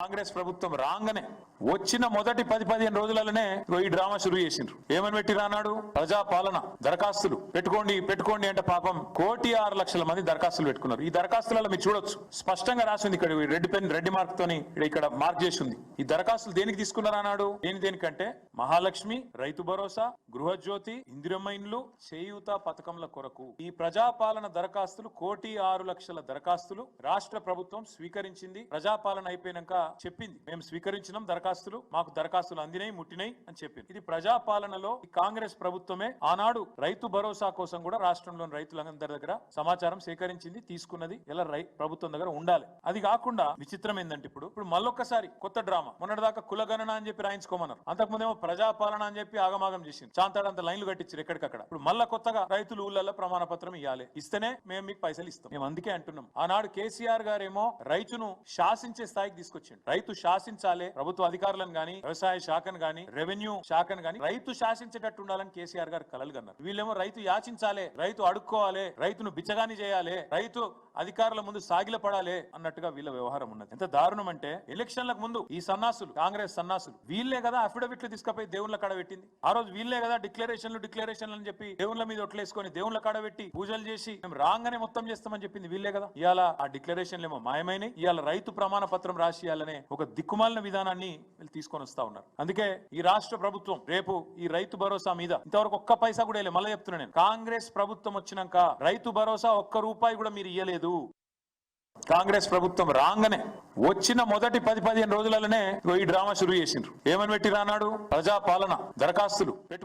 కాంగ్రెస్ ప్రభుత్వం రాగానే వచ్చిన మొదటి 10-15 రోజులలోనే ఈ డ్రామా షురూ చేసిండ్రు. ఏమని పెట్టి రానాడు? ప్రజాపాలన దరఖాస్తులు పెట్టుకోండి అంటే పాపం 1,06,00,000 మంది దరఖాస్తులు పెట్టుకున్నారు. ఈ దరఖాస్తులలో మీరు చూడొచ్చు, స్పష్టంగా రాసింది ఇక్కడ రెడ్ మార్క్ తోని ఇక్కడ మార్క్ చేసి ఉంది. ఈ దరఖాస్తులు దేనికి తీసుకున్నారు అన్నాడు? దేనికంటే మహాలక్ష్మి, రైతు భరోసా, గృహజ్యోతి, ఇందిరమ్మ ఇండ్లు, చేయూత పథకంల కొరకు ఈ ప్రజాపాలన దరఖాస్తులు 1,06,00,000 దరఖాస్తులు రాష్ట్ర ప్రభుత్వం స్వీకరించింది. ప్రజాపాలన అయిపోయినాక చెప్పింది, మేము స్వీకరించినాం దరఖాస్తులు, మాకు దరఖాస్తులు అందినాయి, ముట్టినాయి అని చెప్పింది. ఇది ప్రజాపాలనలో కాంగ్రెస్ ప్రభుత్వమే ఆనాడు రైతు భరోసా కోసం కూడా రాష్ట్రంలోని రైతులందరి దగ్గర సమాచారం సేకరించింది, తీసుకున్నది. ఇలా ప్రభుత్వం దగ్గర ఉండాలి. అది కాకుండా విచిత్రం ఏంటంటే ఇప్పుడు మళ్ళొక్కసారి కొత్త డ్రామా. మొన్నటిదాకా కులగణన అని చెప్పి రాయించుకోమన్నారు, అంతకుముందేమో ప్రజాపాలన అని చెప్పి ఆగమాగం చేసింది, చాంతాడంత లైన్లు కట్టించారు ఎక్కడికక్కడ. ఇప్పుడు మళ్ళా కొత్తగా రైతులు ఊళ్ళల్లో ప్రమాణ పత్రం ఇవ్వాలి, ఇస్తేనే మేము మీకు పైసలు ఇస్తాం. మేము అందుకే అంటున్నాం, ఆనాడు కేసీఆర్ గారేమో రైతును శాసించే స్థాయికి తీసుకొచ్చిండు. రైతు శాసించాలి, ప్రభుత్వ అధికారులను గాని, వ్యవసాయ శాఖను గాని, రెవెన్యూ శాఖను గాని రైతు శాసించేటట్టు ఉండాలని కేసీఆర్ గారు కలలు కన్నారు. వీళ్ళేమో రైతు యాచించాలి, రైతు అడుక్కోవాలి, రైతును బిచ్చగాని చేయాలి, రైతు అధికారుల ముందు సాగిలపడాలి అన్నట్టుగా వీళ్ళ వ్యవహారం ఉన్నది. ఎంత దారుణం అంటే ఎలక్షన్లకు ముందు ఈ సన్నాసులు, కాంగ్రెస్ సన్నాసులు, వీళ్ళే కదా అఫిడవిట్లు తీసుకుపోయి దేవుళ్ళ కాడ పెట్టింది. ఆ రోజు వీళ్ళే కదా డిక్లరేషన్లు అని చెప్పి దేవుళ్ళ మీద ఒట్లేసుకొని దేవుళ్ళ కాడ పెట్టి పూజలు చేసి మేము రాగానే మొత్తం చేస్తామని చెప్పింది వీళ్ళే కదా. ఇవాళ ఆ డిక్లరేషన్లు ఏమో మాయమైనవి. ఇవాళ రైతు ప్రమాణ పత్రం రాసియాలనే ఒక దిక్కుమాలిన విధానాన్ని వీళ్ళు తీసుకొని వస్తా ఉన్నారు. అందుకే ఈ రాష్ట్ర ప్రభుత్వం రేపు ఈ రైతు భరోసా మీద ఇంతవరకు ఒక్క పైసా కూడా వేయలేదు. మళ్ళీ చెప్తున్నా నేను, కాంగ్రెస్ ప్రభుత్వం వచ్చినాక రైతు భరోసా ఒక్క రూపాయి కూడా మీరు ఇయ్యలేదు. కాంగ్రెస్ ప్రభుత్వం రాగానే వచ్చిన మొదటి 10-15 రోజులలోనే ఈ డ్రామా షురూ చేసిండ్రు. ఏమని పెట్టి రానాడు? ప్రజాపాలన దరఖాస్తులు